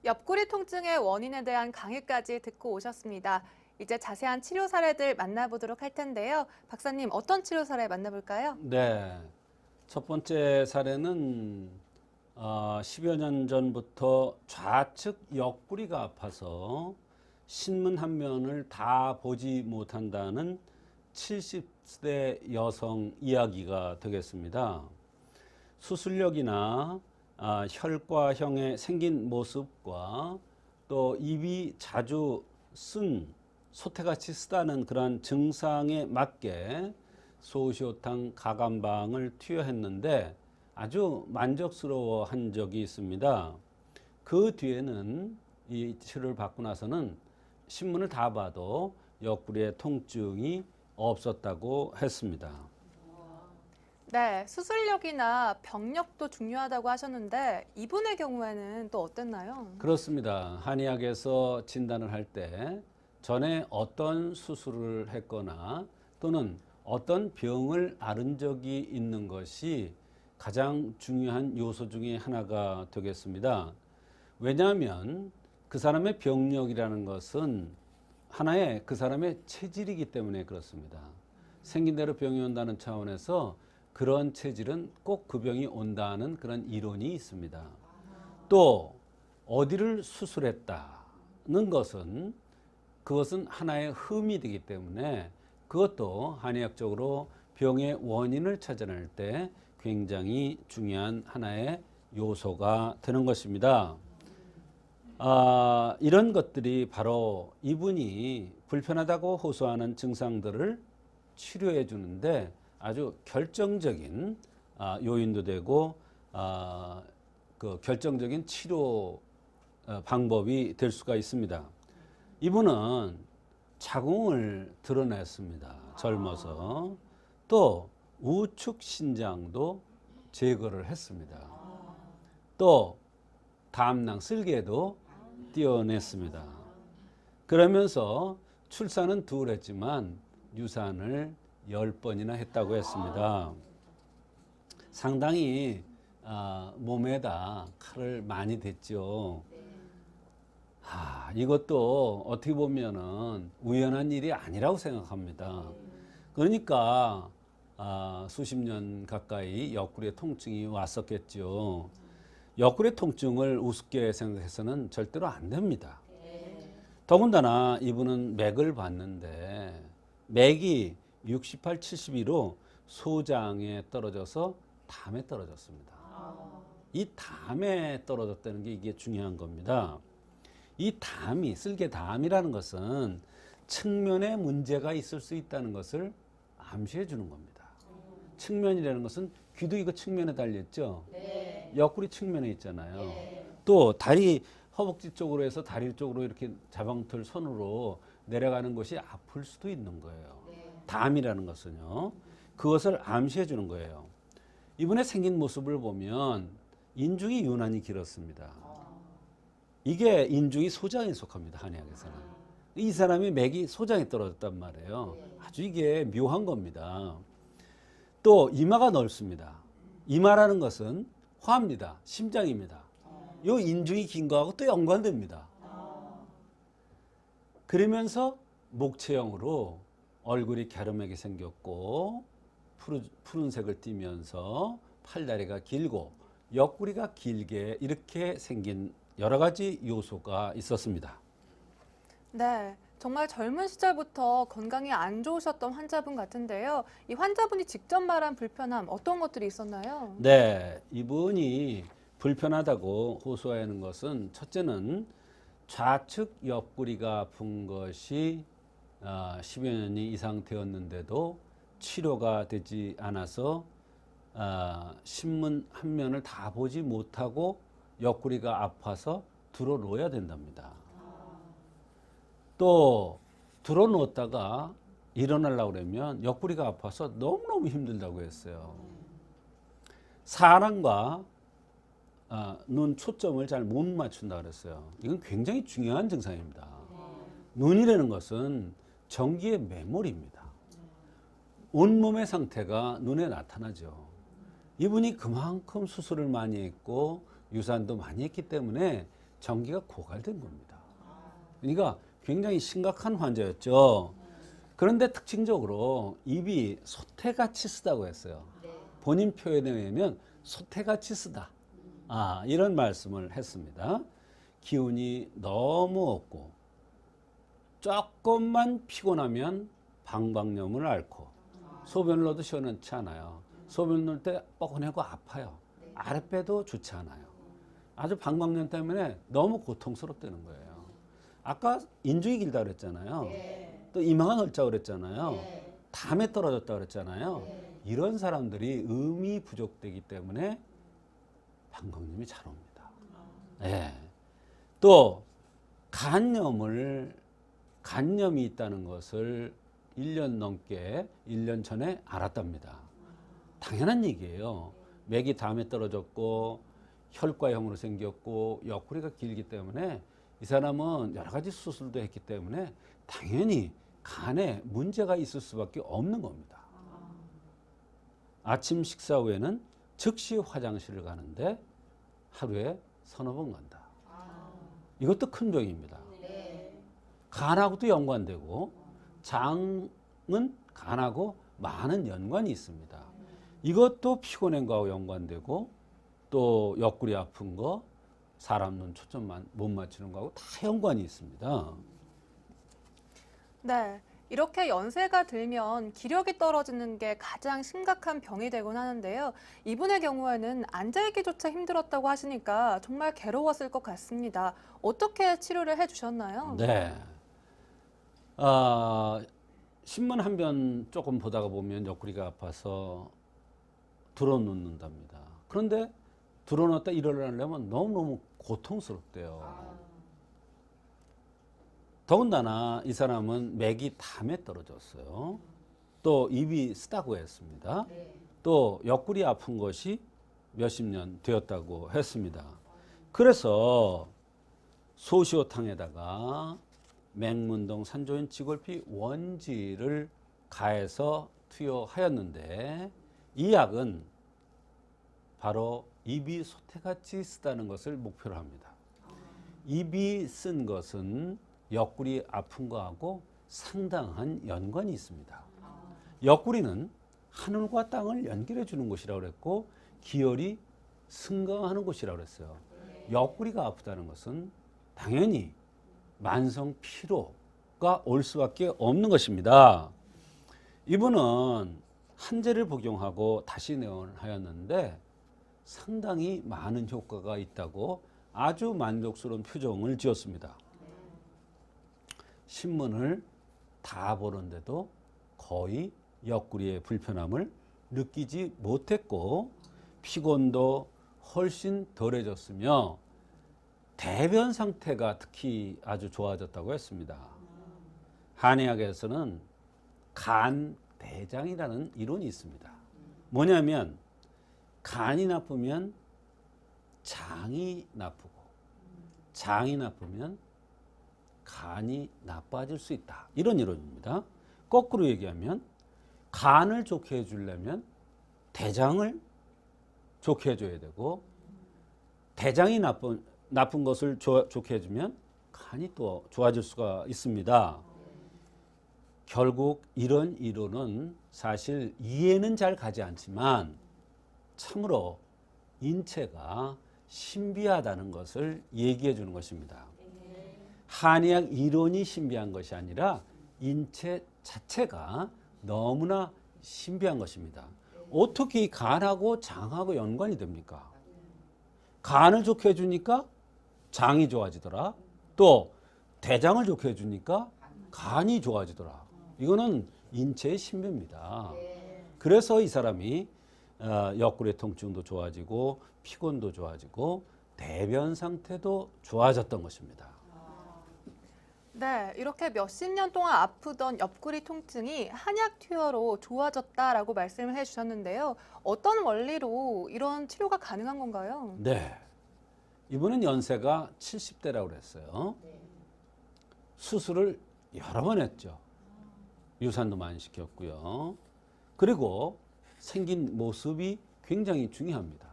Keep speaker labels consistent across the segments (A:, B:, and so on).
A: 옆구리 통증의 원인에 대한 강의까지 듣고 오셨습니다. 이제 자세한 치료 사례들 만나보도록 할 텐데요. 박사님, 어떤 치료 사례 만나볼까요?
B: 네. 첫 번째 사례는 10여 년 전부터 좌측 옆구리가 아파서 신문 한 면을 다 보지 못한다는 70대 여성 이야기가 되겠습니다. 수술력이나 혈과형의 생긴 모습과 또 입이 자주 소태같이 쓰다는 그러한 증상에 맞게 소시오탕 가감방을 투여했는데 아주 만족스러워한 적이 있습니다. 그 뒤에는 이 치료를 받고 나서는 신문을 다 봐도 옆구리에 통증이 없었다고 했습니다.
A: 네, 수술력이나 병력도 중요하다고 하셨는데 이분의 경우에는 또 어땠나요?
B: 그렇습니다. 한의학에서 진단을 할 때 전에 어떤 수술을 했거나 또는 어떤 병을 앓은 적이 있는 것이 가장 중요한 요소 중에 하나가 되겠습니다. 왜냐하면 그 사람의 병력이라는 것은 하나의 그 사람의 체질이기 때문에 그렇습니다. 생긴 대로 병이 온다는 차원에서 그런 체질은 꼭 그 병이 온다는 그런 이론이 있습니다. 또 어디를 수술했다는 것은 그것은 하나의 흠이 되기 때문에 그것도 한의학적으로 병의 원인을 찾아낼 때 굉장히 중요한 하나의 요소가 되는 것입니다. 이런 것들이 바로 이분이 불편하다고 호소하는 증상들을 치료해 주는데 아주 결정적인 요인도 되고 그 결정적인 치료 방법이 될 수가 있습니다. 이분은 자궁을 드러냈습니다. 젊어서. 또 우측 신장도 제거를 했습니다. 또 담낭 쓸개도 띄어냈습니다. 그러면서 출산은 둘 했지만 유산을 10번이나 했다고 했습니다. 상당히 몸에다 칼을 많이 댔죠. 이것도 어떻게 보면은 우연한 일이 아니라고 생각합니다. 그러니까 수십 년 가까이 옆구리에 통증이 왔었겠죠. 옆구리 통증을 우습게 생각해서는 절대로 안 됩니다. 더군다나 이분은 맥을 봤는데 맥이 68, 72로 소장에 떨어져서 담에 떨어졌습니다. 이 담에 떨어졌다는 게 이게 중요한 겁니다. 이 담이 쓸개담이라는 것은 측면에 문제가 있을 수 있다는 것을 암시해 주는 겁니다. 측면이라는 것은 귀도 이거 측면에 달렸죠.
C: 네.
B: 옆구리 측면에 있잖아요.
C: 네.
B: 또 다리 허벅지 쪽으로 해서 다리 쪽으로 이렇게 자방털 선으로 내려가는 것이 아플 수도 있는 거예요.
C: 네.
B: 담이라는 것은요. 그것을 암시해 주는 거예요. 이분의 생긴 모습을 보면 인중이 유난히 길었습니다. 이게 인중이 소장에 속합니다. 한의학에서는. 이 사람이 맥이 소장에 떨어졌단 말이에요. 아주 이게 묘한 겁니다. 또 이마가 넓습니다. 이마라는 것은 화입니다. 심장입니다. 이 인중이 긴 거하고 또 연관됩니다. 그러면서 목체형으로 얼굴이 갸름하게 생겼고 푸른색을 띠면서 팔다리가 길고 옆구리가 길게 이렇게 생긴 여러 가지 요소가 있었습니다.
A: 네, 정말 젊은 시절부터 건강이 안 좋으셨던 환자분 같은데요. 이 환자분이 직접 말한 불편함 어떤 것들이 있었나요?
B: 네, 이분이 불편하다고 호소하는 것은 첫째는 좌측 옆구리가 아픈 것이 10여 년이 이상 되었는데도 치료가 되지 않아서 신문 한 면을 다 보지 못하고 옆구리가 아파서 들어놓아야 된답니다. 또 들어놓았다가 일어나려고 그러면 옆구리가 아파서 너무너무 힘들다고 했어요. 사람과 눈 초점을 잘 못 맞춘다 그랬어요. 이건 굉장히 중요한 증상입니다. 눈이라는 것은 전기의 매몰입니다. 온몸의 상태가 눈에 나타나죠. 이분이 그만큼 수술을 많이 했고 유산도 많이 했기 때문에 전기가 고갈된 겁니다. 그러니까 굉장히 심각한 환자였죠. 그런데 특징적으로 입이 소태같이 쓰다고 했어요. 본인 표현에 의하면 소태같이 쓰다. 이런 말씀을 했습니다. 기운이 너무 없고 조금만 피곤하면 방광염을 앓고 소변을 넣어도 시원치 않아요. 소변 넣을 때 뻐근하고 아파요. 아랫배도 좋지 않아요. 아주 방광염 때문에 너무 고통스럽다는 거예요. 아까 인중이 길다 그랬잖아요. 또 이마가 넓자 그랬잖아요. 담에 떨어졌다 그랬잖아요. 이런 사람들이 음이 부족되기 때문에 방광염이 잘 옵니다. 예. 또 간염이 있다는 것을 1년 넘게 1년 전에 알았답니다. 당연한 얘기예요. 맥이 담에 떨어졌고 혈과형으로 생겼고 옆구리가 길기 때문에 이 사람은 여러 가지 수술도 했기 때문에 당연히 간에 문제가 있을 수밖에 없는 겁니다. 아침 식사 후에는 즉시 화장실을 가는데 하루에 서너 번 간다. 이것도 큰 병입니다. 간하고도 연관되고 장은 간하고 많은 연관이 있습니다. 이것도 피곤한 거하고 연관되고 또 옆구리 아픈 거, 사람 눈 초점 못 맞추는 거하고 다 연관이 있습니다.
A: 네. 이렇게 연세가 들면 기력이 떨어지는 게 가장 심각한 병이 되곤 하는데요. 이분의 경우에는 앉아있기조차 힘들었다고 하시니까 정말 괴로웠을 것 같습니다. 어떻게 치료를 해주셨나요?
B: 네. 신문 한 편 조금 보다가 보면 옆구리가 아파서 들어눕는답니다. 그런데 들어놓았다 일어나려면 너무너무 고통스럽대요. 더군다나 이 사람은 맥이 담에 떨어졌어요. 또 입이 쓰다고 했습니다. 또 옆구리 아픈 것이 몇십 년 되었다고 했습니다. 그래서 소시오탕에다가 맹문동 산조인 지골피 원지를 가해서 투여하였는데 이 약은 바로 입이 소태같이 쓰다는 것을 목표로 합니다. 입이 쓴 것은 옆구리 아픈 거하고 상당한 연관이 있습니다. 옆구리는 하늘과 땅을 연결해 주는 곳이라고 그랬고 기혈이 승강하는 곳이라고 그랬어요. 옆구리가 아프다는 것은 당연히 만성 피로가 올 수밖에 없는 것입니다. 이분은 한제를 복용하고 다시 내원하였는데 상당히 많은 효과가 있다고 아주 만족스러운 표정을 지었습니다. 신문을 다 보는데도 거의 옆구리의 불편함을 느끼지 못했고 피곤도 훨씬 덜해졌으며 대변 상태가 특히 아주 좋아졌다고 했습니다. 한의학에서는 간대장이라는 이론이 있습니다. 뭐냐면 간이 나쁘면 장이 나쁘고 장이 나쁘면 간이 나빠질 수 있다. 이런 이론입니다. 거꾸로 얘기하면 간을 좋게 해주려면 대장을 좋게 해줘야 되고 대장이 나쁜 것을 좋게 해주면 간이 또 좋아질 수가 있습니다. 결국 이런 이론은 사실 이해는 잘 가지 않지만 참으로 인체가 신비하다는 것을 얘기해 주는 것입니다. 한의학 이론이 신비한 것이 아니라 인체 자체가 너무나 신비한 것입니다. 어떻게 이 간하고 장하고 연관이 됩니까? 간을 좋게 해주니까 장이 좋아지더라. 또 대장을 좋게 해주니까 간이 좋아지더라. 이거는 인체의 신비입니다. 그래서 이 사람이 옆구리 통증도 좋아지고 피곤도 좋아지고 대변 상태도 좋아졌던 것입니다.
A: 네, 이렇게 몇십 년 동안 아프던 옆구리 통증이 한약 투여로 좋아졌다라고 말씀을 해주셨는데요. 어떤 원리로 이런 치료가 가능한 건가요?
B: 네, 이분은 연세가 70대라고 그랬어요. 수술을 여러 번 했죠. 유산도 많이 시켰고요. 그리고 생긴 모습이 굉장히 중요합니다.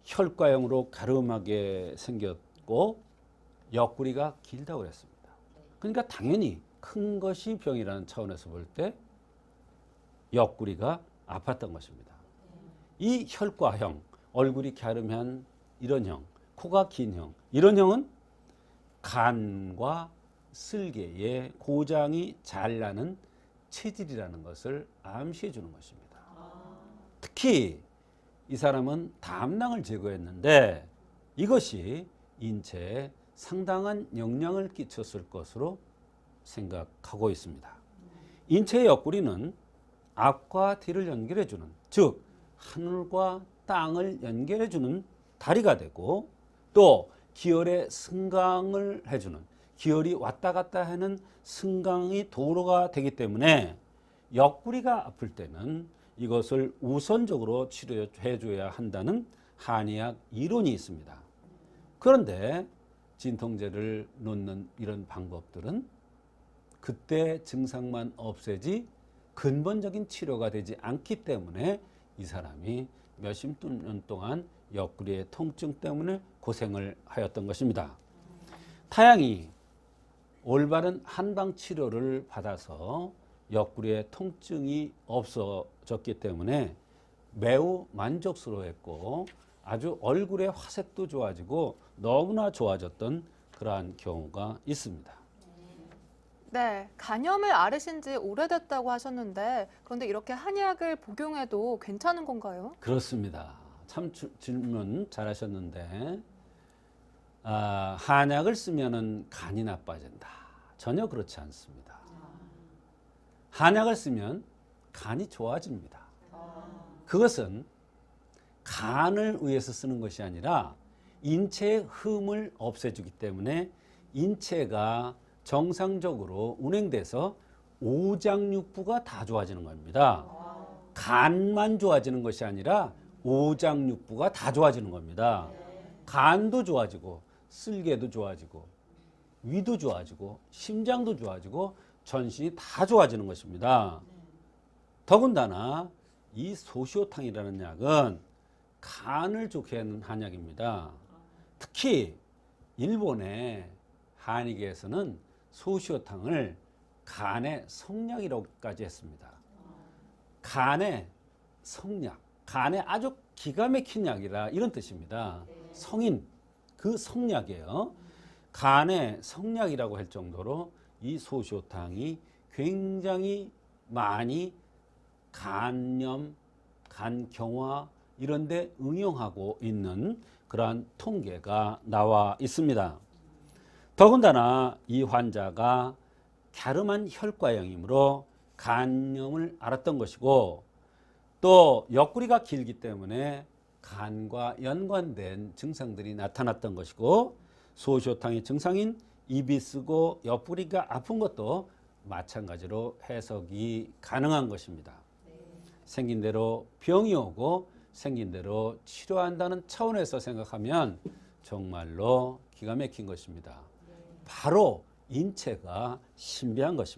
B: 혈과형으로 가름하게 생겼고 옆구리가 길다고 그랬습니다. 그러니까 당연히 큰 것이 병이라는 차원에서 볼 때 옆구리가 아팠던 것입니다. 이 혈과형, 얼굴이 갸름한 이런 형, 코가 긴 형, 이런 형은 간과 쓸개의 고장이 잘 나는 체질이라는 것을 암시해 주는 것입니다. 특히 이 사람은 담낭을 제거했는데 이것이 인체에 상당한 영향을 끼쳤을 것으로 생각하고 있습니다. 인체의 옆구리는 앞과 뒤를 연결해 주는, 즉 하늘과 땅을 연결해 주는 다리가 되고 또 기혈의 승강을 해주는, 기혈이 왔다 갔다 하는 승강이 도로가 되기 때문에 옆구리가 아플 때는 이것을 우선적으로 치료해 줘야 한다는 한의학 이론이 있습니다. 그런데 진통제를 놓는 이런 방법들은 그때 증상만 없애지 근본적인 치료가 되지 않기 때문에 이 사람이 몇십 년 동안 옆구리의 통증 때문에 고생을 하였던 것입니다. 타양이 올바른 한방 치료를 받아서 옆구리의 통증이 없어졌기 때문에 매우 만족스러워했고 아주 얼굴의 화색도 좋아지고 너무나 좋아졌던 그러한 경우가 있습니다.
A: 네, 간염을 앓으신 지 오래됐다고 하셨는데 그런데 이렇게 한약을 복용해도 괜찮은 건가요?
B: 그렇습니다. 참 질문 잘하셨는데 한약을 쓰면은 간이 나빠진다. 전혀 그렇지 않습니다. 한약을 쓰면 간이 좋아집니다. 그것은 간을 위해서 쓰는 것이 아니라 인체의 흠을 없애주기 때문에 인체가 정상적으로 운행돼서 오장육부가 다 좋아지는 겁니다. 간만 좋아지는 것이 아니라 오장육부가 다 좋아지는 겁니다. 간도 좋아지고 쓸개도 좋아지고 위도 좋아지고 심장도 좋아지고 전신이 다 좋아지는 것입니다. 더군다나 이 소시오탕이라는 약은 간을 좋게 하는 한약입니다. 특히 일본의 한의계에서는 소시오탕을 간의 성약이라고까지 했습니다. 간의 성약, 간의 아주 기가 막힌 약이라 이런 뜻입니다. 성인, 그 성약이에요. 간의 성약이라고 할 정도로 이 소시오탕이 굉장히 많이 간염, 간경화 이런 데 응용하고 있는 그러한 통계가 나와 있습니다. 더군다나 이 환자가 갸름한 혈과형이므로 간염을 앓았던 것이고 또 옆구리가 길기 때문에 간과 연관된 증상들이 나타났던 것이고 소시오탕의 증상인 입이 쓰고 옆구리가 아픈 것도 마찬가지로 해석이 가능한 것입니다. 생긴 대로 병이 오고 생긴 대로 치료한다는 차원에서 생각하면 정말로 기가 막힌 것입니다. 바로 인체가 신비한 것입니다.